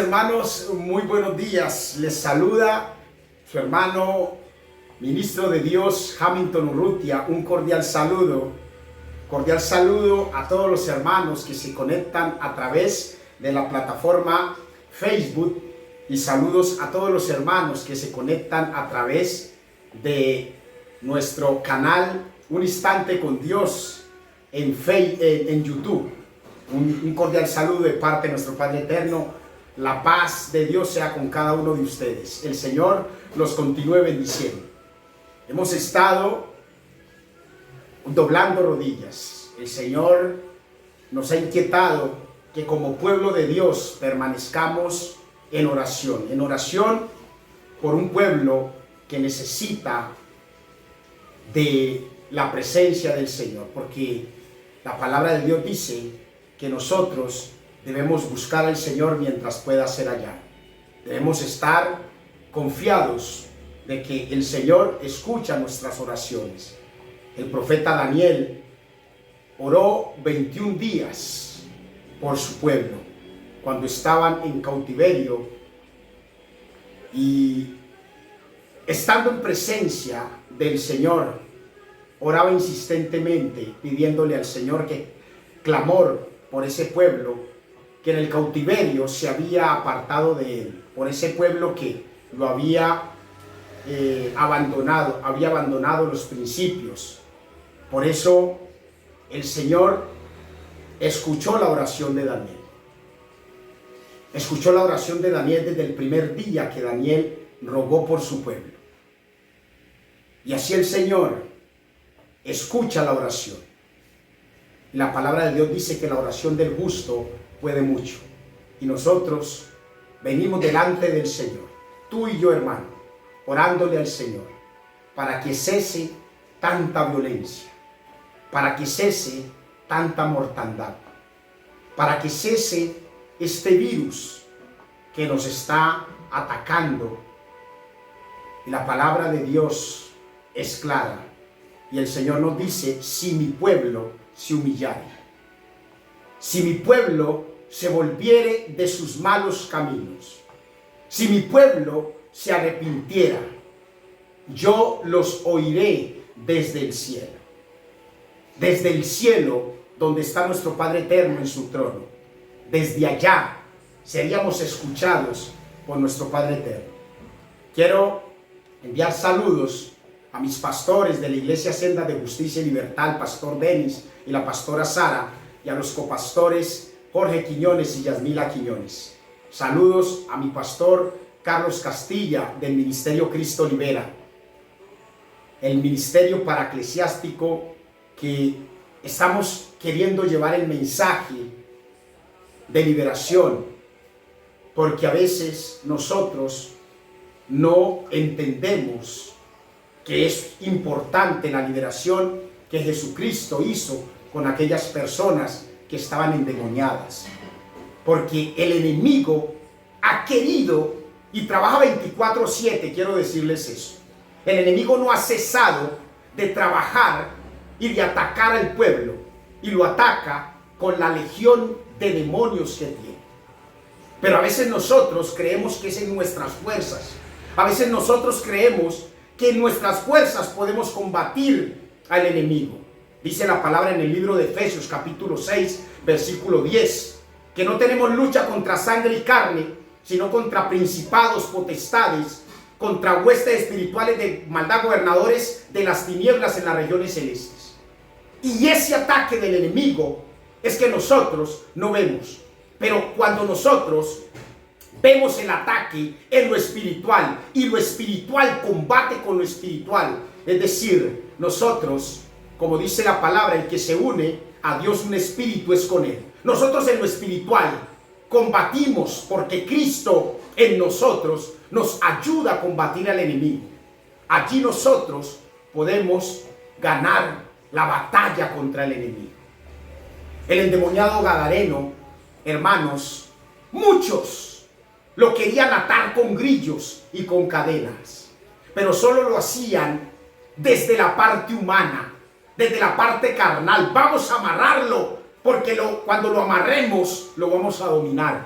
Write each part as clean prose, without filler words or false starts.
hermanos, muy buenos días. Les saluda su hermano, ministro de Dios, Hamilton Urrutia. Un cordial saludo a todos los hermanos que se conectan a través de la plataforma Facebook, y saludos a todos los hermanos que se conectan a través de nuestro canal Un Instante con Dios en YouTube. Un cordial saludo de parte de nuestro Padre Eterno. La paz de Dios sea con cada uno de ustedes. El Señor los continúe bendiciendo. Hemos estado doblando rodillas. El Señor nos ha inquietado que como pueblo de Dios permanezcamos en oración por un pueblo que necesita de la presencia del Señor, porque la palabra de Dios dice que nosotros debemos buscar al Señor mientras pueda ser hallado. Debemos estar confiados de que el Señor escucha nuestras oraciones. El profeta Daniel oró 21 días por su pueblo cuando estaban en cautiverio, y estando en presencia del Señor oraba insistentemente pidiéndole al Señor que clamor por ese pueblo que en el cautiverio se había apartado de él, por ese pueblo que lo había abandonado los principios. Por eso el Señor escuchó la oración de Daniel. Escuchó la oración de Daniel desde el primer día que Daniel rogó por su pueblo. Y así el Señor escucha la oración. La palabra de Dios dice que la oración del justo puede mucho. Y nosotros venimos delante del Señor, tú y yo, hermano, orándole al Señor para que cese tanta violencia, para que cese tanta mortandad, para que cese este virus que nos está atacando. Y la palabra de Dios es clara. Y el Señor nos dice: si mi pueblo se humillare, si mi pueblo se volviere de sus malos caminos, si mi pueblo se arrepintiera, yo los oiré desde el cielo donde está nuestro Padre Eterno en su trono. Desde allá seríamos escuchados por nuestro Padre Eterno. Quiero enviar saludos a mis pastores de la Iglesia Senda de Justicia y Libertad, el pastor Denis y la pastora Sara, y a los copastores Jorge Quiñones y Yasmila Quiñones. Saludos a mi pastor Carlos Castilla del Ministerio Cristo Libera, el ministerio paraclesiástico que estamos queriendo llevar el mensaje de liberación, porque a veces nosotros no entendemos que es importante la liberación que Jesucristo hizo con aquellas personas que estaban endemoniadas, porque el enemigo ha querido y trabaja 24/7. Quiero decirles eso. El enemigo no ha cesado de trabajar y de atacar al pueblo, y lo ataca con la legión de demonios que tiene. Pero a veces nosotros creemos que es en nuestras fuerzas. A veces nosotros creemos que en nuestras fuerzas podemos combatir al enemigo. Dice la palabra en el libro de Efesios capítulo 6 versículo 10, que no tenemos lucha contra sangre y carne, sino contra principados, potestades, contra huestes espirituales de maldad, gobernadores de las tinieblas en las regiones celestes. Y ese ataque del enemigo es que nosotros no vemos. Pero cuando nosotros vemos el ataque en lo espiritual, y lo espiritual combate con lo espiritual, es decir, nosotros, como dice la palabra, el que se une a Dios un espíritu es con él. Nosotros en lo espiritual combatimos porque Cristo en nosotros nos ayuda a combatir al enemigo. Allí nosotros podemos ganar la batalla contra el enemigo. El endemoniado gadareno, hermanos, muchos lo querían atar con grillos y con cadenas, pero solo lo hacían desde la parte humana, desde la parte carnal. Vamos a amarrarlo, porque cuando lo amarremos lo vamos a dominar.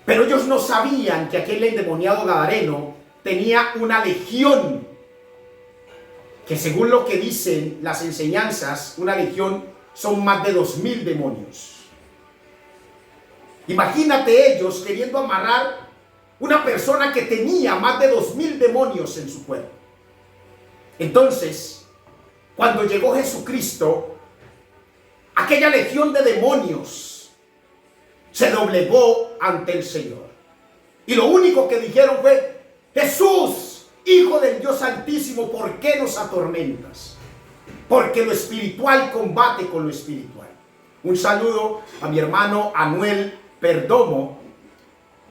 Pero ellos no sabían que aquel endemoniado gadareno tenía una legión, que según lo que dicen las enseñanzas, una legión son más de 2000 demonios. Imagínate ellos queriendo amarrar una persona que tenía más de 2000 demonios en su cuerpo. Entonces, cuando llegó Jesucristo, aquella legión de demonios se doblegó ante el Señor. Y lo único que dijeron fue: Jesús, Hijo del Dios Altísimo, ¿por qué nos atormentas? Porque lo espiritual combate con lo espiritual. Un saludo a mi hermano Anuel Perdomo,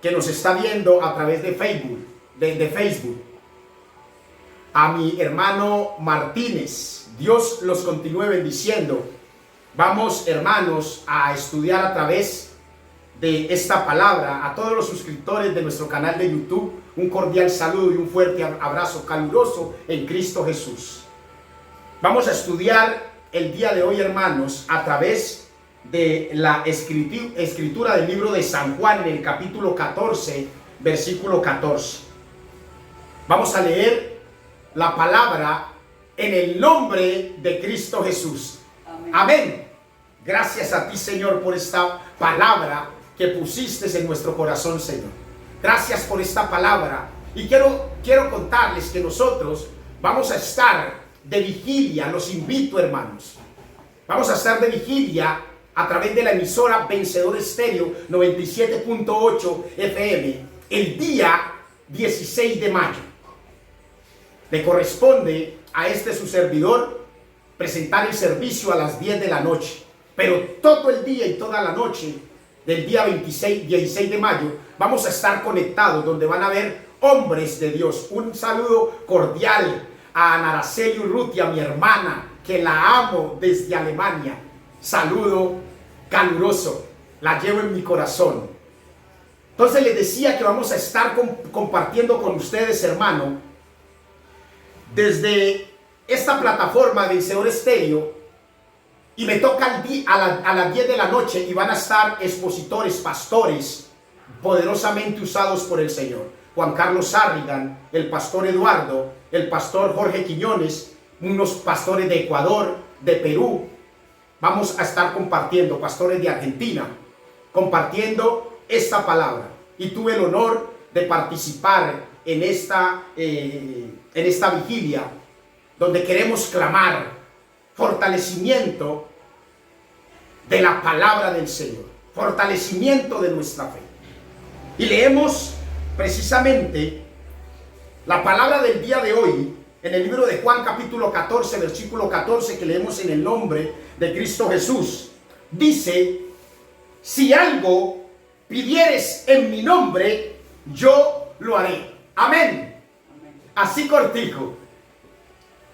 que nos está viendo a través de Facebook. A mi hermano Martínez, Dios los continúe bendiciendo. Vamos, hermanos, a estudiar a través de esta palabra. A todos los suscriptores de nuestro canal de YouTube, un cordial saludo y un fuerte abrazo caluroso en Cristo Jesús. Vamos a estudiar el día de hoy, hermanos, a través de la escritura del libro de San Juan, en el capítulo 14, versículo 14. Vamos a leer la palabra en el nombre de Cristo Jesús. Amén. Amén. Gracias a ti, Señor, por esta palabra que pusiste en nuestro corazón, Señor. Gracias por esta palabra. Y quiero contarles que nosotros vamos a estar de vigilia. Los invito, hermanos. Vamos a estar de vigilia a través de la emisora Vencedor Estéreo 97.8 FM el día 16 de mayo. Le corresponde a su servidor presentar el servicio a las 10 de la noche. Pero todo el día y toda la noche del día 16 de mayo vamos a estar conectados, donde van a haber hombres de Dios. Un saludo cordial a Ana Araceli Urrutia, mi hermana, que la amo desde Alemania. Saludo caluroso, la llevo en mi corazón. Entonces les decía que vamos a estar compartiendo con ustedes, hermano, desde esta plataforma de Vencedor Estéreo. Y me toca a las 10 de la noche y van a estar expositores, pastores, poderosamente usados por el Señor. Juan Carlos Sarrigan, el pastor Eduardo, el pastor Jorge Quiñones, unos pastores de Ecuador, de Perú. Vamos a estar compartiendo, pastores de Argentina, compartiendo esta palabra. Y tuve el honor de participar en esta vigilia, donde queremos clamar fortalecimiento de la palabra del Señor, fortalecimiento de nuestra fe. Y leemos precisamente la palabra del día de hoy en el libro de Juan capítulo 14, versículo 14, que leemos en el nombre de Cristo Jesús. Dice: si algo pidieres en mi nombre, yo lo haré. Amén. Así cortico.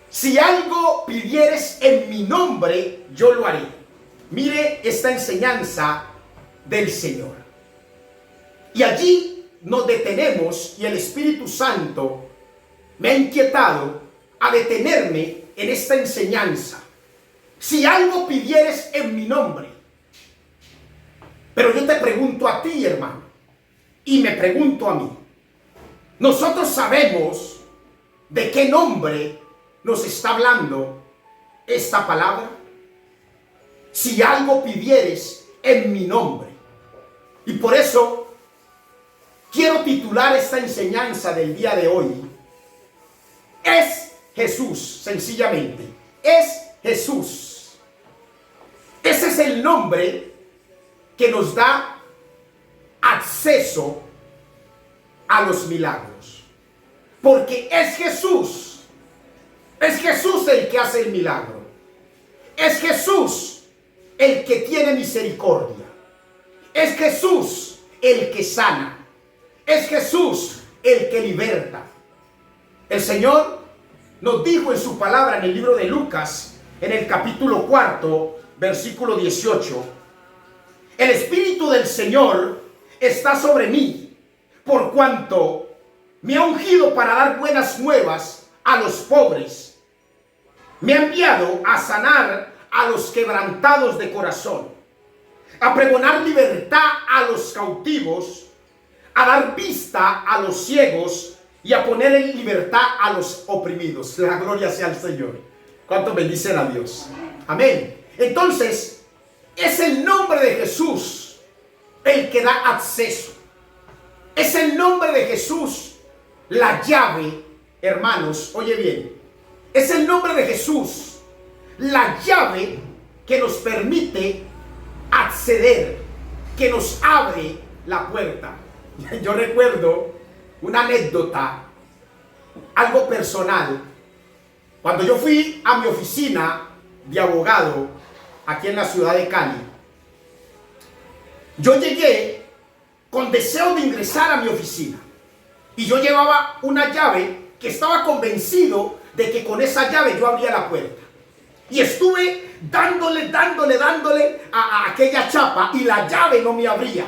Si algo pidieres en mi nombre, yo lo haré. Mire esta enseñanza del Señor. Y allí nos detenemos, y el Espíritu Santo me ha inquietado a detenerme en esta enseñanza. Si algo pidieres en mi nombre. Pero yo te pregunto a ti, hermano, y me pregunto a mí. Nosotros sabemos de qué nombre nos está hablando esta palabra. Si algo pidieres en mi nombre. Y por eso quiero titular esta enseñanza del día de hoy: es Jesús, sencillamente. Es Jesús. Ese es el nombre que nos da acceso a los milagros. Porque es Jesús. Es Jesús el que hace el milagro. Es Jesús el que tiene misericordia. Es Jesús el que sana. Es Jesús el que liberta. El Señor nos dijo en su palabra en el libro de Lucas, en el capítulo 4, versículo 18: el Espíritu del Señor está sobre mí, por cuanto me ha ungido para dar buenas nuevas a los pobres. Me ha enviado a sanar a los quebrantados de corazón, a pregonar libertad a los cautivos a dar vista a los ciegos y a poner en libertad a los oprimidos. La gloria sea al Señor. ¿Cuántos bendicen a Dios? Amén. Entonces, es el nombre de Jesús el que da acceso. Es el nombre de Jesús la llave, hermanos, oye bien. Es el nombre de Jesús la llave que nos permite acceder, que nos abre la puerta. Yo recuerdo una anécdota, algo personal. Cuando yo fui a mi oficina de abogado aquí en la ciudad de Cali, yo llegué con deseo de ingresar a mi oficina y yo llevaba una llave que estaba convencido de que con esa llave yo abría la puerta. Y estuve dándole a aquella chapa y la llave no me abría.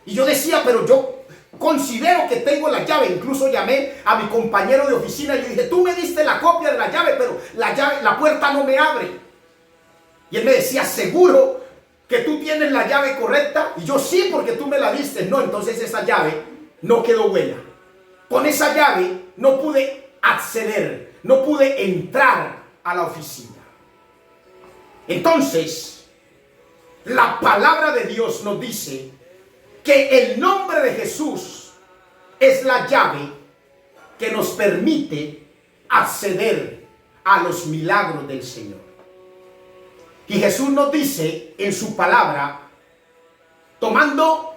Y yo decía, pero yo considero que tengo la llave. Incluso llamé a mi compañero de oficina y le dije, tú me diste la copia de la llave, pero la puerta no me abre. Y él me decía, ¿seguro que tú tienes la llave correcta? Y yo, sí, porque tú me la diste. No, entonces esa llave no quedó buena. Con esa llave no pude acceder, no pude entrar a la oficina. Entonces, la palabra de Dios nos dice que el nombre de Jesús es la llave que nos permite acceder a los milagros del Señor. Y Jesús nos dice en su palabra, tomando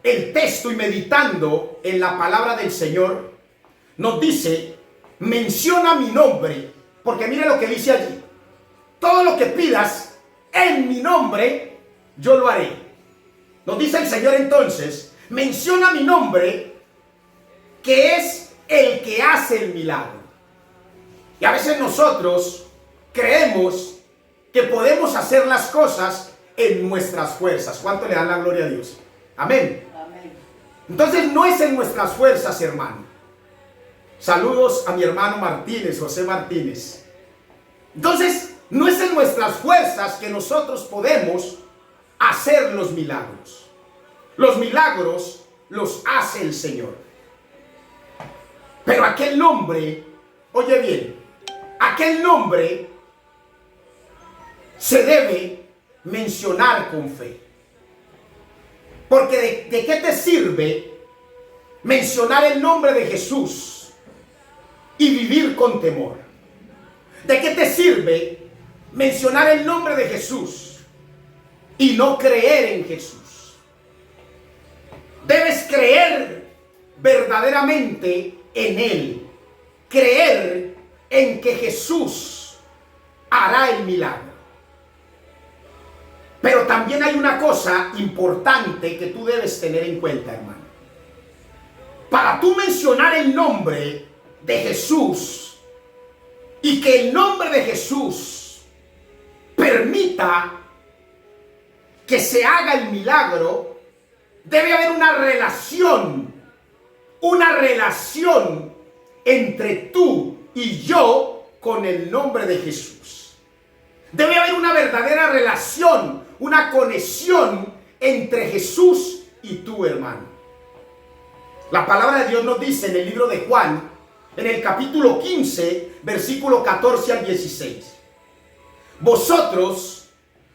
el texto y meditando en la palabra del Señor, nos dice, menciona mi nombre, porque mire lo que dice allí. Todo lo que pidas en mi nombre, yo lo haré. Nos dice el Señor entonces, menciona mi nombre, que es el que hace el milagro. Y a veces nosotros creemos que podemos hacer las cosas en nuestras fuerzas. ¿Cuánto le dan la gloria a Dios? Amén. Amén. Entonces no es en nuestras fuerzas, hermano. Saludos a mi hermano Martínez, José Martínez. Entonces, no es en nuestras fuerzas que nosotros podemos hacer los milagros. Los milagros los hace el Señor. Pero aquel nombre, oye bien, aquel nombre se debe mencionar con fe. Porque ¿de qué te sirve mencionar el nombre de Jesús y vivir con temor? ¿De qué te sirve mencionar el nombre de Jesús y no creer en Jesús? Debes creer verdaderamente en Él. Creer en que Jesús hará el milagro. Pero también hay una cosa importante que tú debes tener en cuenta, hermano. Para tú mencionar el nombre de Jesús y que el nombre de Jesús permita que se haga el milagro, debe haber una relación entre tú y yo con el nombre de Jesús. Debe haber una verdadera relación, una conexión entre Jesús y tú, hermano. La palabra de Dios nos dice en el libro de Juan, en el capítulo 15, versículo 14 al 16. Vosotros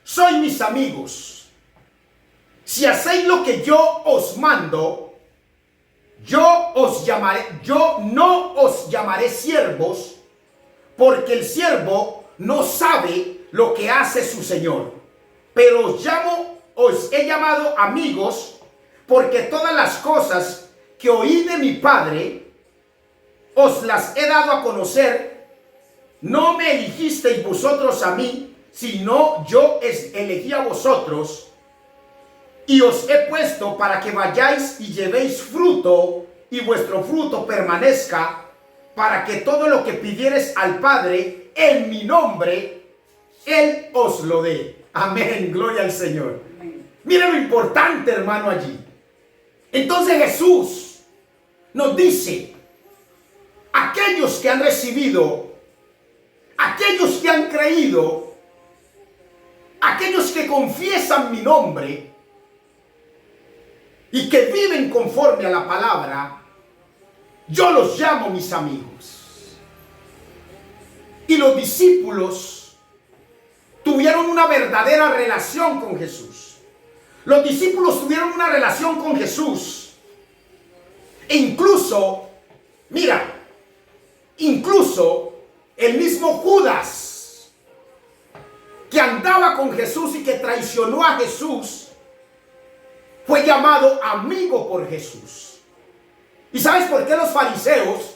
sois mis amigos, si hacéis lo que yo os mando. Yo no os llamaré siervos, porque el siervo no sabe lo que hace su señor. Pero os he llamado amigos, porque todas las cosas que oí de mi Padre os las he dado a conocer. No me elegisteis vosotros a mí, sino yo elegí a vosotros y os he puesto para que vayáis y llevéis fruto, y vuestro fruto permanezca, para que todo lo que pidiereis al Padre en mi nombre, Él os lo dé. Amén, gloria al Señor. Mira lo importante, hermano, allí. Entonces Jesús nos dice, aquellos que han recibido, aquellos que han creído, aquellos que confiesan mi nombre, y que viven conforme a la palabra, yo los llamo mis amigos. Y los discípulos tuvieron una verdadera relación con Jesús. Los discípulos tuvieron una relación con Jesús. E incluso, mira, incluso el mismo Judas, que andaba con Jesús y que traicionó a Jesús, fue llamado amigo por Jesús. ¿Y sabes por qué los fariseos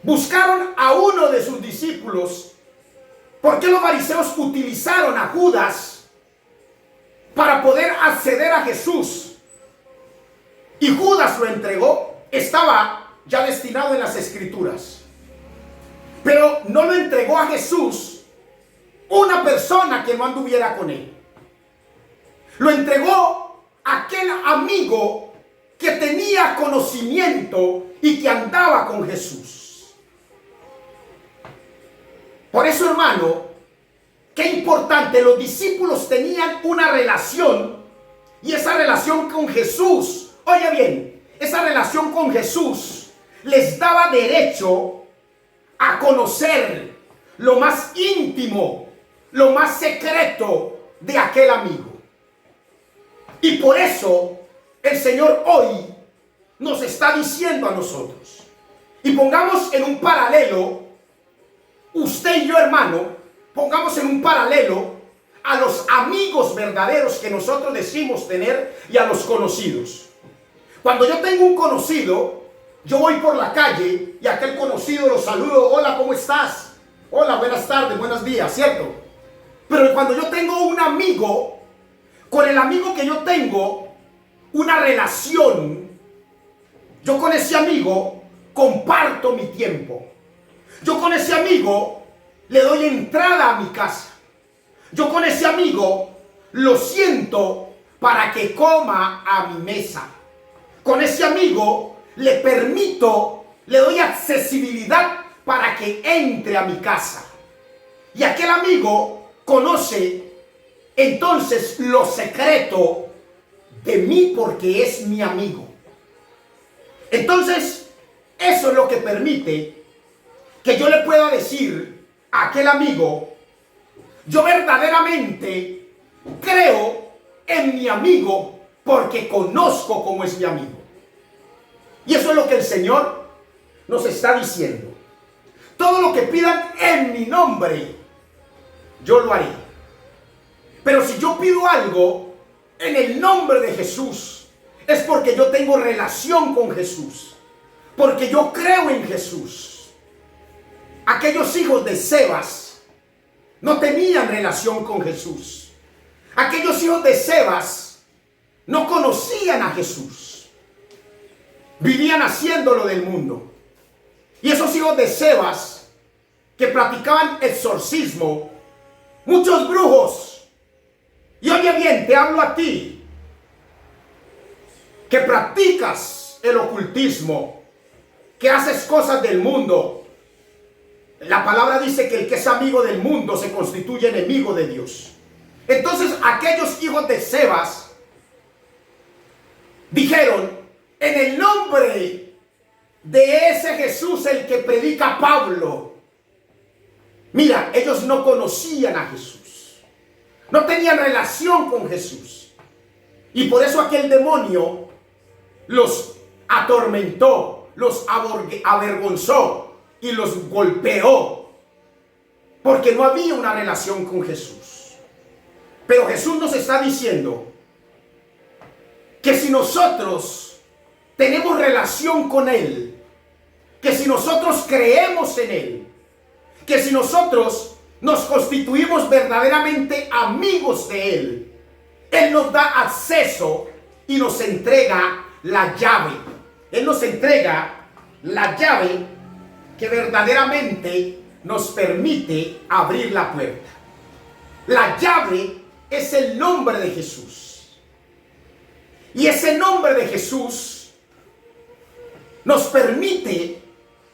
buscaron a uno de sus discípulos? ¿Por qué los fariseos utilizaron a Judas para poder acceder a Jesús? Y Judas lo entregó. Estaba ya destinado en las Escrituras, pero no lo entregó a Jesús una persona que no anduviera con él. Lo entregó a aquel amigo que tenía conocimiento y que andaba con Jesús. Por eso, hermano, qué importante, los discípulos tenían una relación, y esa relación con Jesús, oye bien, esa relación con Jesús les daba derecho a conocer lo más íntimo, lo más secreto de aquel amigo. Y por eso el Señor hoy nos está diciendo a nosotros, y pongamos en un paralelo, usted y yo, hermano, pongamos en un paralelo a los amigos verdaderos que nosotros decimos tener y a los conocidos. Cuando yo tengo un conocido, yo voy por la calle y a aquel conocido lo saludo: hola, ¿cómo estás? Hola, buenas tardes, buenos días, ¿cierto? Pero cuando yo tengo un amigo, con el amigo que yo tengo una relación, yo con ese amigo comparto mi tiempo. Yo con ese amigo le doy entrada a mi casa. Yo con ese amigo lo siento para que coma a mi mesa. Con ese amigo le permito, le doy accesibilidad para que entre a mi casa. Y aquel amigo conoce entonces lo secreto de mí porque es mi amigo. Entonces, eso es lo que permite que yo le pueda decir a aquel amigo: yo verdaderamente creo en mi amigo porque conozco cómo es mi amigo. Y eso es lo que el Señor nos está diciendo. Todo lo que pidan en mi nombre, yo lo haré. Pero si yo pido algo en el nombre de Jesús, es porque yo tengo relación con Jesús, porque yo creo en Jesús. Aquellos hijos de Sebas no tenían relación con Jesús. Aquellos hijos de Sebas no conocían a Jesús. Vivían haciendo lo del mundo. Y esos hijos de Sebas que practicaban exorcismo, muchos brujos. Y oye bien, te hablo a ti que practicas el ocultismo, que haces cosas del mundo. La palabra dice que el que es amigo del mundo se constituye enemigo de Dios. Entonces aquellos hijos de Sebas dijeron: en el nombre de ese Jesús, el que predica Pablo. Mira, ellos no conocían a Jesús. No tenían relación con Jesús. Y por eso aquel demonio los atormentó, los avergonzó y los golpeó. Porque no había una relación con Jesús. Pero Jesús nos está diciendo que si nosotros tenemos relación con Él, que si nosotros creemos en Él, que si nosotros nos constituimos verdaderamente amigos de Él, Él nos da acceso y nos entrega la llave. Él nos entrega la llave que verdaderamente nos permite abrir la puerta. La llave es el nombre de Jesús. Y ese nombre de Jesús nos permite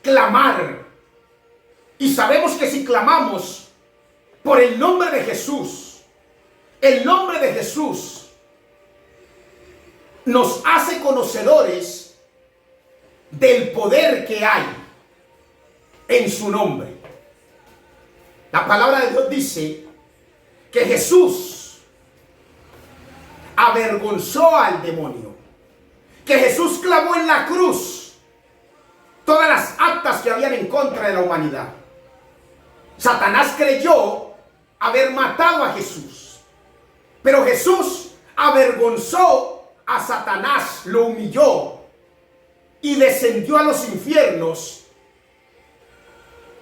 clamar. Y sabemos que si clamamos por el nombre de Jesús, el nombre de Jesús nos hace conocedores del poder que hay en su nombre. La palabra de Dios dice que Jesús avergonzó al demonio, que Jesús clavó en la cruz todas las actas que habían en contra de la humanidad. Satanás creyó haber matado a Jesús, pero Jesús avergonzó a Satanás, lo humilló y descendió a los infiernos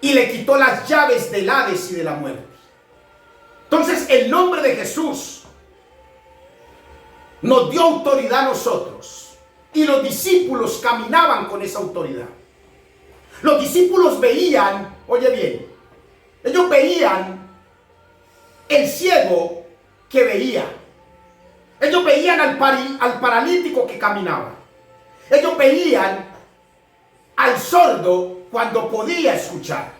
y le quitó las llaves del Hades y de la muerte. Entonces el nombre de Jesús nos dio autoridad a nosotros y los discípulos caminaban con esa autoridad. Los discípulos veían, oye bien, ellos veían el ciego que veía. Ellos veían al paralítico que caminaba. Ellos veían al sordo cuando podía escuchar.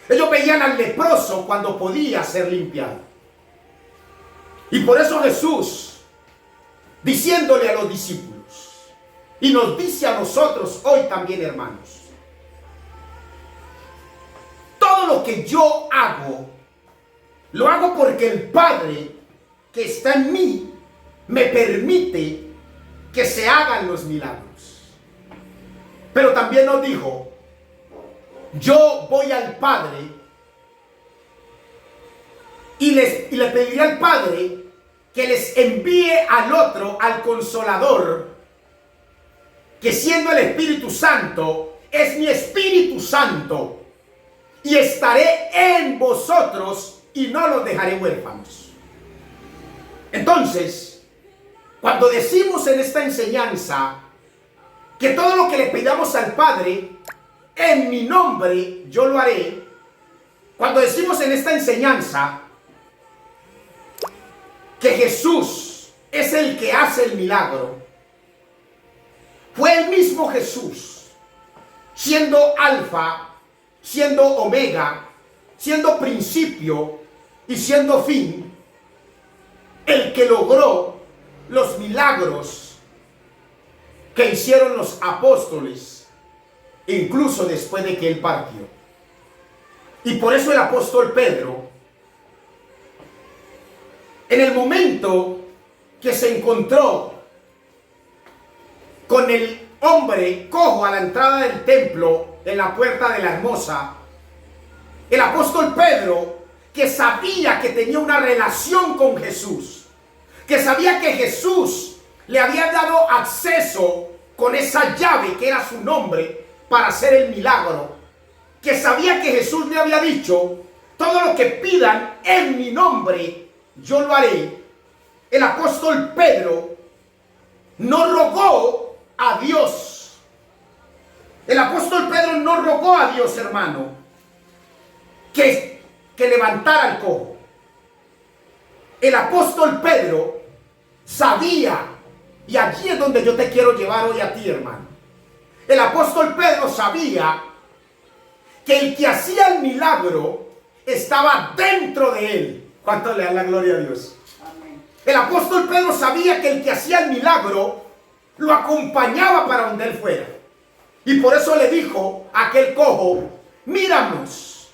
Ellos veían al leproso cuando podía ser limpiado. Y por eso Jesús, diciéndole a los discípulos, y nos dice a nosotros hoy también, hermanos, todo lo que yo hago, lo hago porque el Padre que está en mí me permite que se hagan los milagros. Pero también nos dijo, yo voy al Padre y le pediré al Padre que les envíe al otro, al Consolador, que siendo el Espíritu Santo, es mi Espíritu Santo, y estaré en vosotros y no los dejaré huérfanos. Entonces, cuando decimos en esta enseñanza que todo lo que le pidamos al Padre, en mi nombre yo lo haré, cuando decimos en esta enseñanza que Jesús es el que hace el milagro, fue el mismo Jesús, siendo Alfa, siendo Omega, siendo principio y siendo fin, el que logró los milagros que hicieron los apóstoles, incluso después de que él partió. Y por eso el apóstol Pedro, en el momento que se encontró con el hombre cojo a la entrada del templo, en la puerta de la Hermosa, el apóstol Pedro, que sabía que tenía una relación con Jesús, que sabía que Jesús le había dado acceso con esa llave que era su nombre para hacer el milagro, que sabía que Jesús le había dicho, todo lo que pidan en mi nombre, yo lo haré. El apóstol Pedro no rogó a Dios. El apóstol Pedro no rogó a Dios, hermano, que levantara al cojo. El apóstol Pedro sabía, y allí es donde yo te quiero llevar hoy a ti, hermano. El apóstol Pedro sabía que el que hacía el milagro estaba dentro de él. ¿Cuánto le dan la gloria a Dios? Amén. El apóstol Pedro sabía que el que hacía el milagro lo acompañaba para donde él fuera. Y por eso le dijo a aquel cojo, míranos,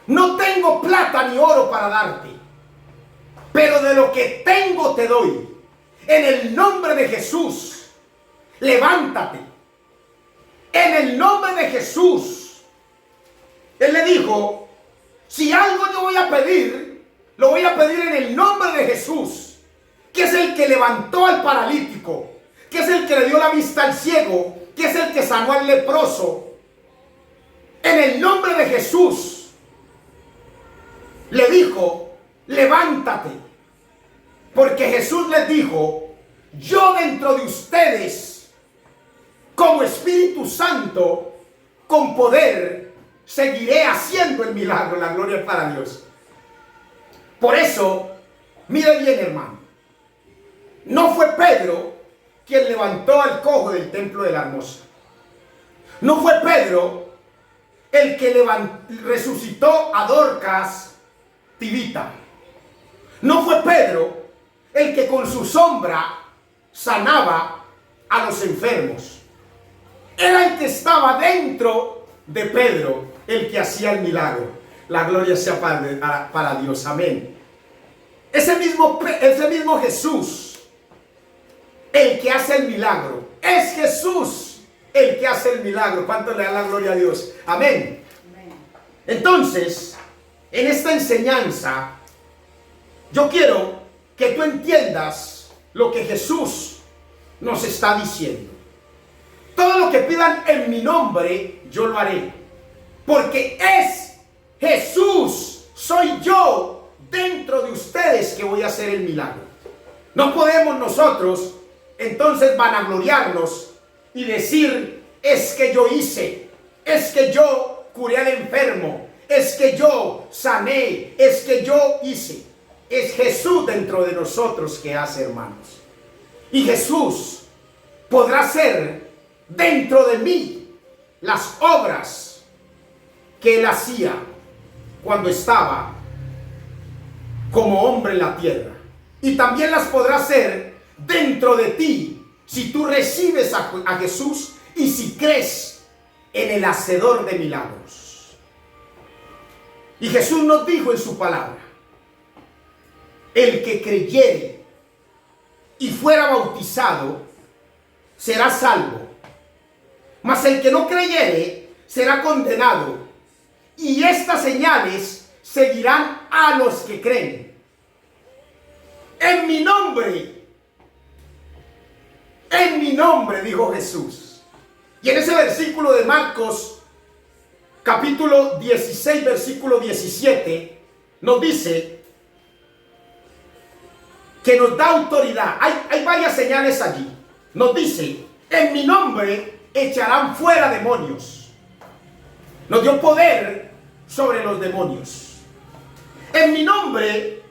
no tengo plata ni oro para darte, pero de lo que tengo te doy. En el nombre de Jesús, levántate. En el nombre de Jesús. Él le dijo, si algo yo voy a pedir, lo voy a pedir en el nombre de Jesús, que es el que levantó al paralítico, que es el que le dio la vista al ciego, que es el que sanó al leproso. En el nombre de Jesús le dijo, levántate, porque Jesús les dijo, yo dentro de ustedes, como Espíritu Santo, con poder, seguiré haciendo el milagro. La gloria es para Dios. Por eso, mire bien, hermano, no fue Pedro quien levantó al cojo del templo de la Hermosa. No fue Pedro el que resucitó a Dorcas Tibita. No fue Pedro el que con su sombra sanaba a los enfermos. Era el que estaba dentro de Pedro, el que hacía el milagro. La gloria sea para Dios, amén. Ese mismo Jesús, el que hace el milagro. Es Jesús el que hace el milagro. ¿Cuánto le da la gloria a Dios? Amén. Entonces, en esta enseñanza, yo quiero que tú entiendas lo que Jesús nos está diciendo. Todo lo que pidan en mi nombre, yo lo haré. Porque es Jesús, soy yo dentro de ustedes que voy a hacer el milagro. No podemos nosotros entonces vanagloriarnos y decir, es que yo hice, es que yo curé al enfermo, es que yo sané, es que yo hice. Es Jesús dentro de nosotros que hace, hermanos. Y Jesús podrá hacer dentro de mí las obras que Él hacía cuando estaba como hombre en la tierra. Y también las podrá hacer dentro de ti si tú recibes a Jesús y si crees en el hacedor de milagros. Y Jesús nos dijo en su palabra, el que creyere y fuera bautizado será salvo, mas el que no creyere será condenado. Y estas señales seguirán a los que creen. En mi nombre, dijo Jesús. Y en ese versículo de Marcos, capítulo 16, versículo 17, nos dice que nos da autoridad. Hay varias señales allí. Nos dice, en mi nombre echarán fuera demonios. Nos dio poder sobre los demonios. En mi nombre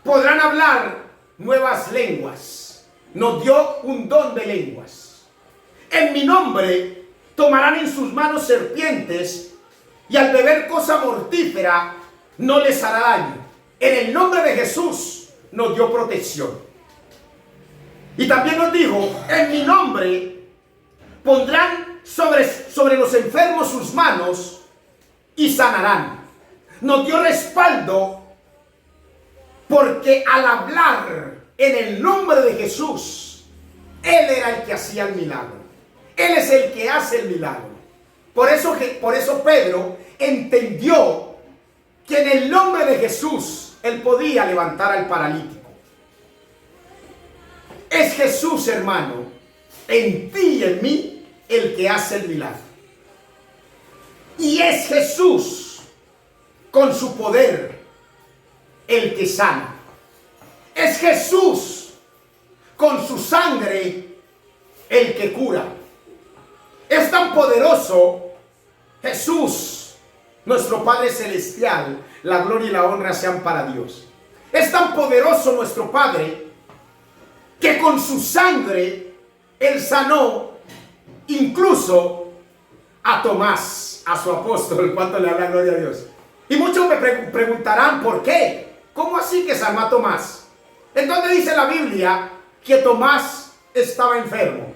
podrán hablar nuevas lenguas. Nos dio un don de lenguas. En mi nombre tomarán en sus manos serpientes y al beber cosa mortífera no les hará daño. En el nombre de Jesús nos dio protección. Y también nos dijo, en mi nombre pondrán sobre los enfermos sus manos y sanarán. Nos dio respaldo porque al hablar en el nombre de Jesús, Él era el que hacía el milagro. Él es el que hace el milagro. Por eso Pedro entendió que en el nombre de Jesús Él podía levantar al paralítico. Es Jesús, hermano, en ti y en mí, el que hace el milagro. Y es Jesús, con su poder, el que sana. Es Jesús, con su sangre, el que cura. Es tan poderoso Jesús, nuestro Padre Celestial, la gloria y la honra sean para Dios. Es tan poderoso nuestro Padre, que con su sangre Él sanó incluso a Tomás, a su apóstol. ¿Cuánto le habla gloria a Dios? Y muchos me preguntarán, ¿por qué? ¿Cómo así que sanó a Tomás? ¿En dónde dice la Biblia que Tomás estaba enfermo?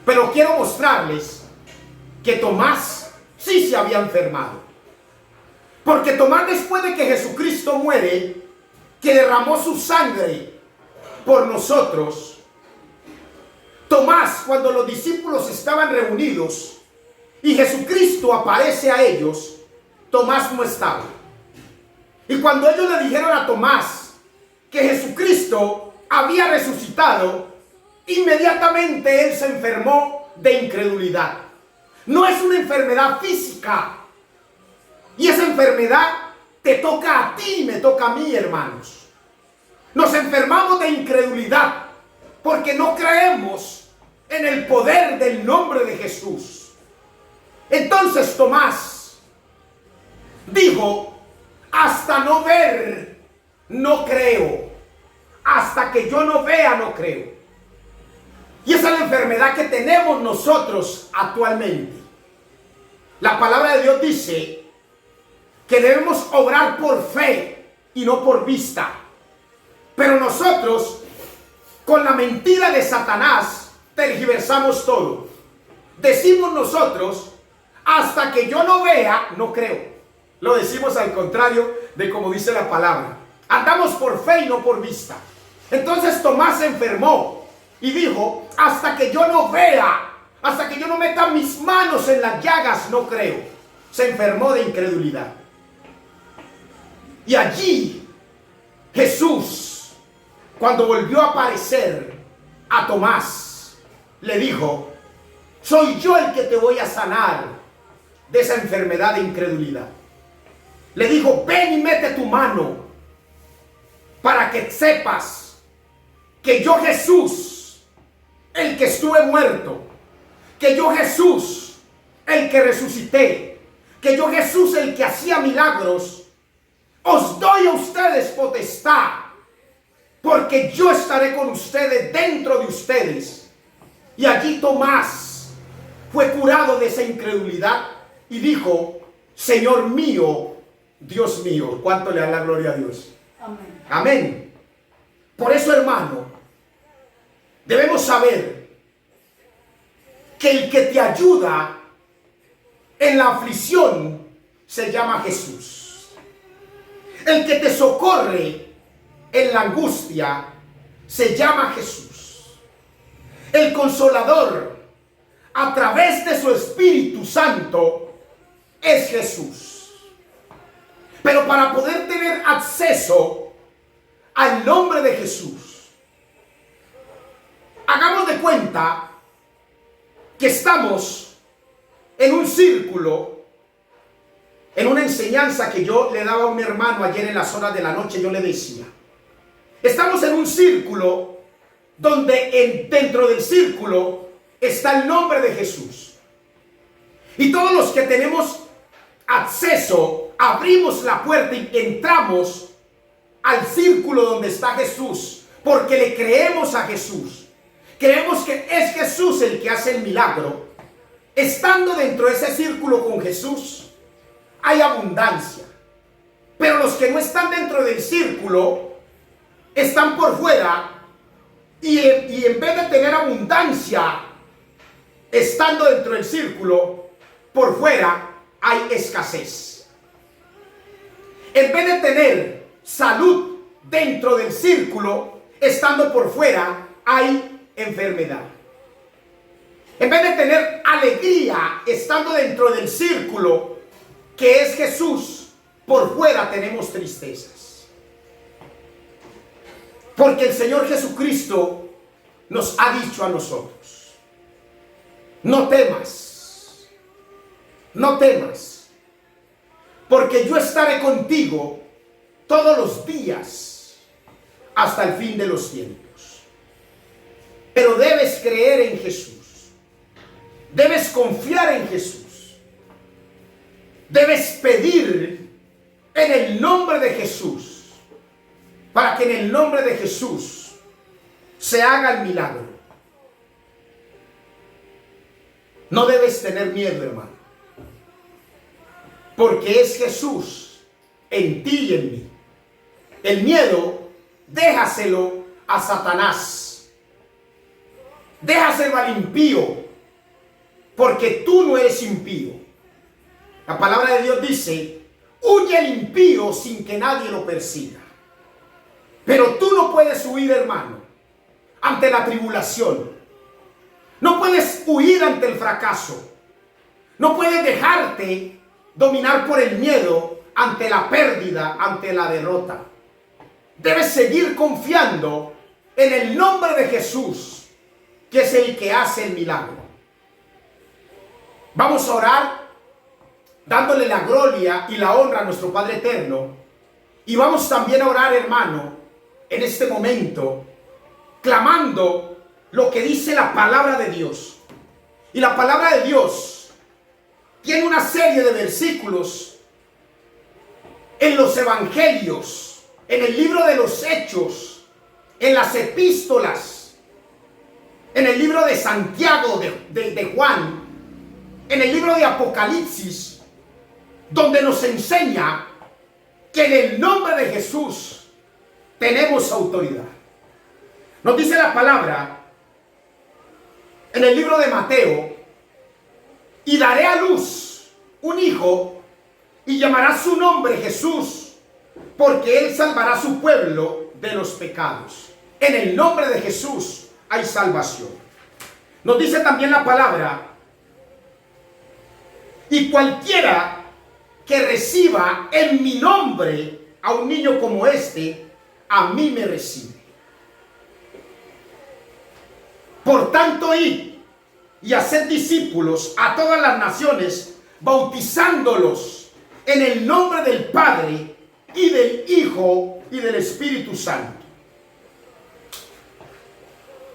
Pero quiero mostrarles que Tomás sí se había enfermado. Porque Tomás, después de que Jesucristo muere, que derramó su sangre por nosotros, Tomás, cuando los discípulos estaban reunidos y Jesucristo aparece a ellos, Tomás no estaba. Y cuando ellos le dijeron a Tomás que Jesucristo había resucitado, inmediatamente él se enfermó de incredulidad. No es una enfermedad física. Y esa enfermedad te toca a ti y me toca a mí, hermanos. Nos enfermamos de incredulidad porque no creemos en el poder del nombre de Jesús. Entonces Tomás dijo, hasta no ver, no creo. Hasta que yo no vea, no creo. Y esa es la enfermedad que tenemos nosotros actualmente. La palabra de Dios dice que debemos obrar por fe y no por vista. Pero nosotros con la mentira de Satanás tergiversamos todo. Decimos nosotros, hasta que yo no vea, no creo. Lo decimos al contrario de como dice la palabra. Andamos por fe y no por vista. Entonces Tomás se enfermó y dijo, hasta que yo no vea, hasta que yo no meta mis manos en las llagas, no creo. Se enfermó de incredulidad. Y allí Jesús, cuando volvió a aparecer a Tomás, le dijo, soy yo el que te voy a sanar de esa enfermedad de incredulidad. Le dijo, ven y mete tu mano para que sepas que yo Jesús, el que estuve muerto, que yo Jesús, el que resucité, que yo Jesús, el que hacía milagros, os doy a ustedes potestad, porque yo estaré con ustedes, dentro de ustedes. Y allí Tomás fue curado de esa incredulidad y dijo, Señor mío, Dios mío. ¿Cuánto le da la gloria a Dios? Amén. Amén. Por eso, hermano, debemos saber que el que te ayuda en la aflicción se llama Jesús. El que te socorre en la angustia se llama Jesús. El consolador a través de su Espíritu Santo es Jesús. Pero para poder tener acceso al nombre de Jesús, hagamos de cuenta que estamos en un círculo. En una enseñanza que yo le daba a un hermano ayer en las horas de la noche, yo le decía, estamos en un círculo donde dentro del círculo está el nombre de Jesús. Y todos los que tenemos acceso, abrimos la puerta y entramos al círculo donde está Jesús, porque le creemos a Jesús. Creemos que es Jesús el que hace el milagro. Estando dentro de ese círculo con Jesús, hay abundancia. Pero los que no están dentro del círculo están por fuera y en vez de tener abundancia estando dentro del círculo, por fuera hay escasez. En vez de tener salud dentro del círculo, estando por fuera hay enfermedad. En vez de tener alegría estando dentro del círculo que es Jesús, por fuera tenemos tristezas. Porque el Señor Jesucristo nos ha dicho a nosotros, no temas, no temas, porque yo estaré contigo todos los días hasta el fin de los tiempos. Pero debes creer en Jesús, debes confiar en Jesús. Debes pedir en el nombre de Jesús, para que en el nombre de Jesús se haga el milagro. No debes tener miedo, hermano, porque es Jesús en ti y en mí. El miedo, déjaselo a Satanás, déjaselo al impío, porque tú no eres impío. La palabra de Dios dice, huye el impío sin que nadie lo persiga. Pero tú no puedes huir, hermano, ante la tribulación. No puedes huir ante el fracaso. No puedes dejarte dominar por el miedo ante la pérdida, ante la derrota. Debes seguir confiando en el nombre de Jesús, que es el que hace el milagro. Vamos a orar dándole la gloria y la honra a nuestro Padre Eterno. Y vamos también a orar, hermano, en este momento, clamando lo que dice la palabra de Dios. Y la palabra de Dios tiene una serie de versículos en los evangelios, en el libro de los Hechos, en las epístolas, en el libro de Santiago, de Juan, en el libro de Apocalipsis, donde nos enseña que en el nombre de Jesús tenemos autoridad. Nos dice la palabra en el libro de Mateo: y daré a luz un hijo y llamará su nombre Jesús, porque él salvará a su pueblo de los pecados. En el nombre de Jesús hay salvación. Nos dice también la palabra: y cualquiera que reciba en mi nombre a un niño como este, a mí me recibe. Por tanto, id y haced discípulos a todas las naciones, bautizándolos en el nombre del Padre y del Hijo y del Espíritu Santo.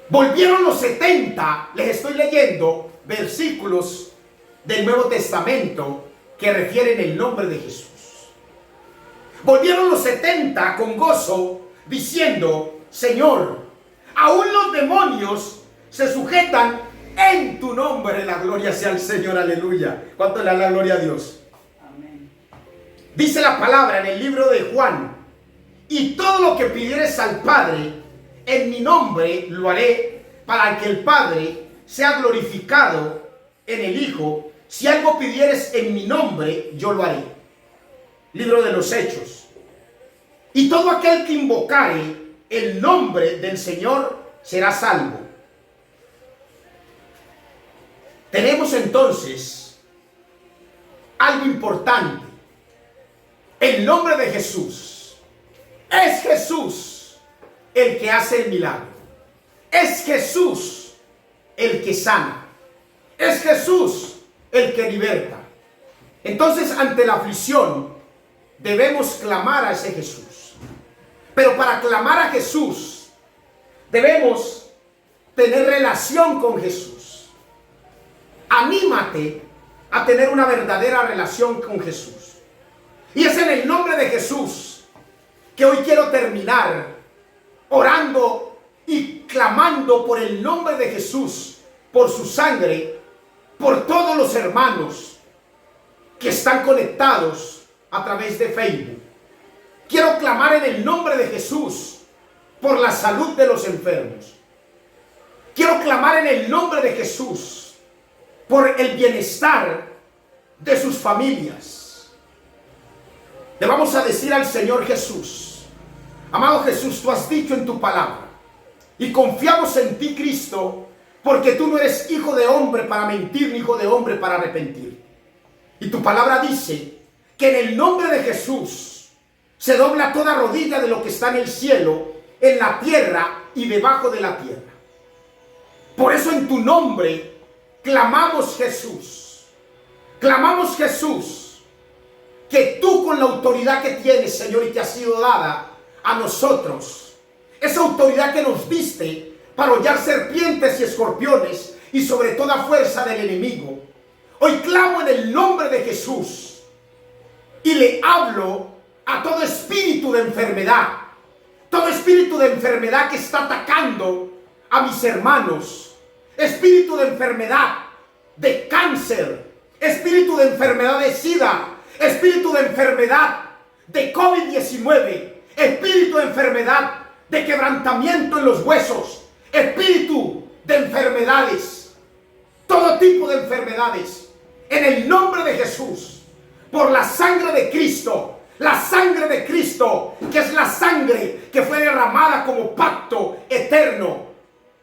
Volvieron los 70, les estoy leyendo versículos del Nuevo Testamento que refieren el nombre de Jesús. Volvieron los 70 con gozo, diciendo: Señor, aún los demonios se sujetan en tu nombre. La gloria sea al Señor, aleluya. ¿Cuánto le da la gloria a Dios? Amén. Dice la palabra en el libro de Juan: y todo lo que pidieres al Padre en mi nombre lo haré, para que el Padre sea glorificado en el Hijo. Si algo pidieres en mi nombre, yo lo haré. Libro de los Hechos. Y todo aquel que invocare el nombre del Señor será salvo. Tenemos entonces algo importante. El nombre de Jesús. Es Jesús el que hace el milagro. Es Jesús el que sana. Es Jesús el que liberta. Entonces, ante la aflicción, debemos clamar a ese Jesús. Pero para clamar a Jesús, debemos tener relación con Jesús. Anímate a tener una verdadera relación con Jesús. Y es en el nombre de Jesús que hoy quiero terminar orando y clamando por el nombre de Jesús, por su sangre, por todos los hermanos que están conectados a través de Facebook. Quiero clamar en el nombre de Jesús por la salud de los enfermos. Quiero clamar en el nombre de Jesús por el bienestar de sus familias. Le vamos a decir al Señor Jesús: amado Jesús, tú has dicho en tu palabra, y confiamos en ti, Cristo, porque tú no eres hijo de hombre para mentir, ni hijo de hombre para arrepentir. Y tu palabra dice que en el nombre de Jesús se dobla toda rodilla de lo que está en el cielo, en la tierra y debajo de la tierra. Por eso en tu nombre clamamos, Jesús. Clamamos, Jesús, que tú, con la autoridad que tienes, Señor, y que ha sido dada a nosotros, esa autoridad que nos diste para hollar serpientes y escorpiones y sobre toda fuerza del enemigo, hoy clamo en el nombre de Jesús y le hablo a todo espíritu de enfermedad, todo espíritu de enfermedad que está atacando a mis hermanos, espíritu de enfermedad de cáncer, espíritu de enfermedad de SIDA, espíritu de enfermedad de COVID-19, espíritu de enfermedad de quebrantamiento en los huesos, espíritu de enfermedades, todo tipo de enfermedades, en el nombre de Jesús, por la sangre de Cristo, la sangre de Cristo, que es la sangre que fue derramada como pacto eterno.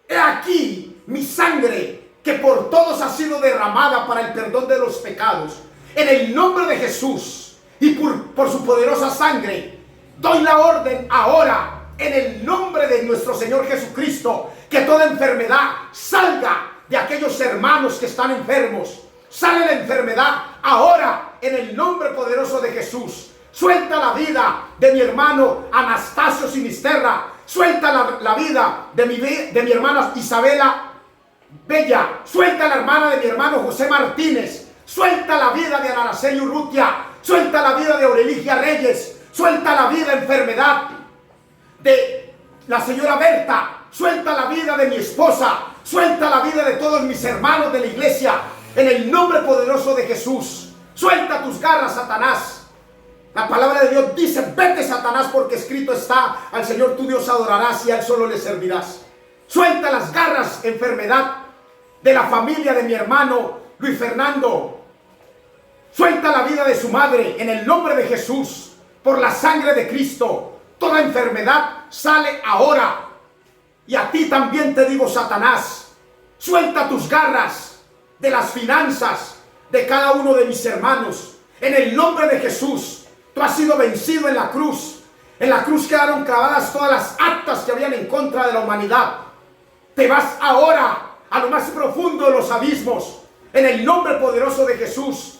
He aquí mi sangre, que por todos ha sido derramada para el perdón de los pecados. En el nombre de Jesús y por su poderosa sangre, doy la orden ahora, en el nombre de nuestro Señor Jesucristo, que toda enfermedad salga de aquellos hermanos que están enfermos. Sale la enfermedad ahora, en el nombre poderoso de Jesús. Suelta la vida de mi hermano Anastasio Sinisterra. Suelta la vida de mi hermana Isabela Bella. Suelta la hermana de mi hermano José Martínez. Suelta la vida de Araceli Urrutia. Suelta la vida de Aureligia Reyes. Suelta la vida, enfermedad de la señora Berta. Suelta la vida de mi esposa. Suelta la vida de todos mis hermanos de la iglesia. En el nombre poderoso de Jesús. Suelta tus garras, Satanás. La palabra de Dios dice: vete, Satanás, porque escrito está: al Señor tu Dios adorarás y a él solo le servirás. Suelta las garras, enfermedad, de la familia de mi hermano Luis Fernando. Suelta la vida de su madre en el nombre de Jesús. Por la sangre de Cristo, toda enfermedad sale ahora. Y a ti también te digo, Satanás, suelta tus garras de las finanzas de cada uno de mis hermanos. En el nombre de Jesús, tú has sido vencido en la cruz. En la cruz quedaron clavadas todas las actas que habían en contra de la humanidad. Te vas ahora a lo más profundo de los abismos. En el nombre poderoso de Jesús.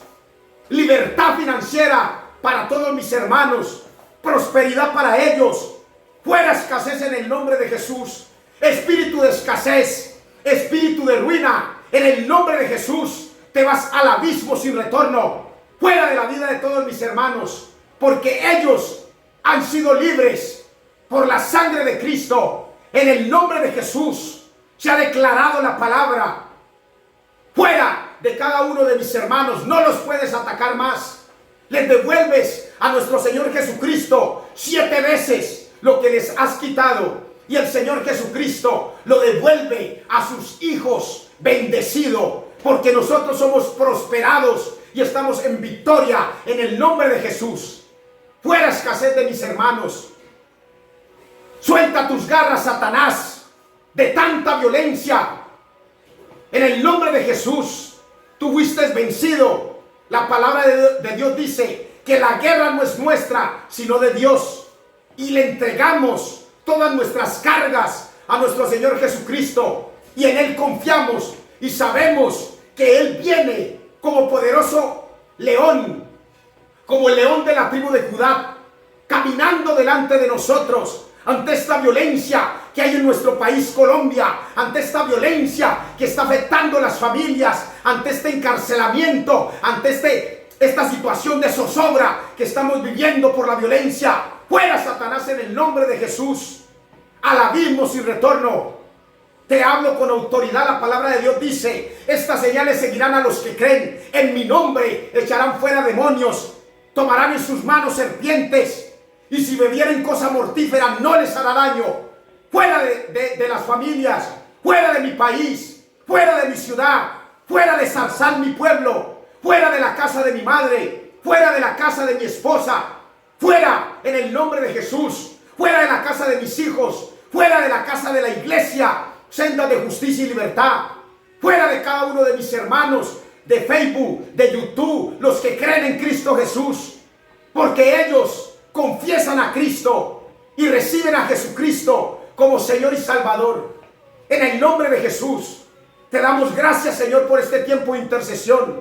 Libertad financiera para todos mis hermanos. Prosperidad para ellos. Fuera escasez en el nombre de Jesús. Espíritu de escasez. Espíritu de ruina. En el nombre de Jesús. Te vas al abismo sin retorno. Fuera de la vida de todos mis hermanos. Porque ellos han sido libres por la sangre de Cristo. En el nombre de Jesús se ha declarado la palabra. Fuera de cada uno de mis hermanos. No los puedes atacar más. Les devuelves a nuestro Señor Jesucristo 7 veces lo que les has quitado. Y el Señor Jesucristo lo devuelve a sus hijos bendecido. Porque nosotros somos prosperados y estamos en victoria en el nombre de Jesús. Fuera escasez de mis hermanos. Suelta tus garras, Satanás, de tanta violencia. En el nombre de Jesús, tú fuiste vencido. La palabra de Dios dice que la guerra no es nuestra, sino de Dios. Y le entregamos todas nuestras cargas a nuestro Señor Jesucristo. Y en Él confiamos y sabemos que Él viene como poderoso león, como el león de la tribu de Judá, caminando delante de nosotros ante esta violencia que hay en nuestro país Colombia, ante esta violencia que está afectando las familias, ante este encarcelamiento, ante esta situación de zozobra que estamos viviendo por la violencia. Fuera, Satanás, en el nombre de Jesús, al abismo sin retorno. Te hablo con autoridad. La palabra de Dios dice: estas señales seguirán a los que creen. En mi nombre echarán fuera demonios, tomarán en sus manos serpientes, y si bebieren cosa mortífera no les hará daño. Fuera de las familias, fuera de mi país, fuera de mi ciudad, fuera de Zarzal, mi pueblo, fuera de la casa de mi madre, fuera de la casa de mi esposa, fuera en el nombre de Jesús, fuera de la casa de mis hijos, fuera de la casa de la iglesia, senda de justicia y libertad, fuera de cada uno de mis hermanos de Facebook, de YouTube, los que creen en Cristo Jesús, porque ellos confiesan a Cristo y reciben a Jesucristo como Señor y Salvador. En el nombre de Jesús te damos gracias, Señor, por este tiempo de intercesión.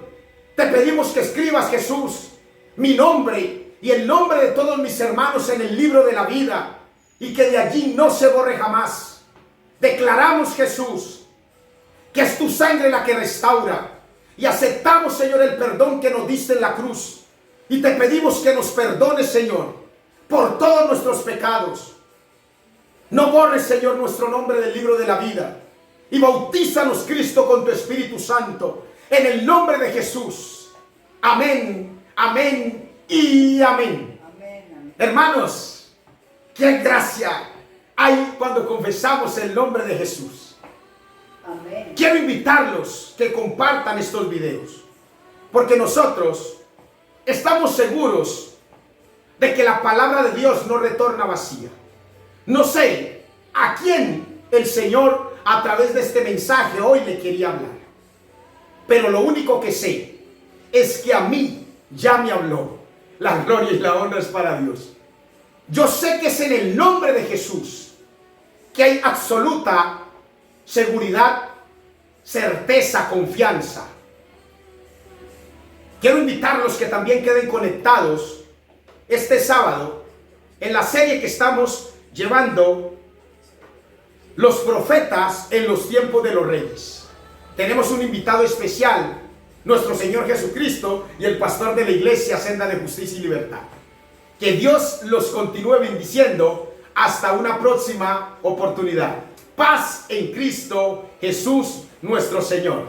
Te pedimos que escribas, Jesús, mi nombre y el nombre de todos mis hermanos en el libro de la vida, y que de allí no se borre jamás. Declaramos, Jesús, que es tu sangre la que restaura, y aceptamos, Señor, el perdón que nos diste en la cruz, y te pedimos que nos perdones, Señor, por todos nuestros pecados. No borres, Señor, nuestro nombre del libro de la vida, y bautízanos, Cristo, con tu Espíritu Santo, en el nombre de Jesús. Amén, amén y amén. Amén. Hermanos, qué gracia hay cuando confesamos el nombre de Jesús. Amén. Quiero invitarlos que compartan estos videos, porque nosotros estamos seguros de que la palabra de Dios no retorna vacía. No sé a quién el Señor a través de este mensaje hoy le quería hablar, pero lo único que sé es que a mí ya me habló. La gloria y la honra es para Dios. Yo sé que es en el nombre de Jesús que hay absoluta seguridad, certeza, confianza. Quiero invitarlos que también queden conectados este sábado en la serie que estamos llevando, Los profetas en los tiempos de los reyes. Tenemos un invitado especial, nuestro Señor Jesucristo y el pastor de la iglesia Senda de Justicia y Libertad. Que Dios los continúe bendiciendo hasta una próxima oportunidad. Paz en Cristo Jesús nuestro Señor.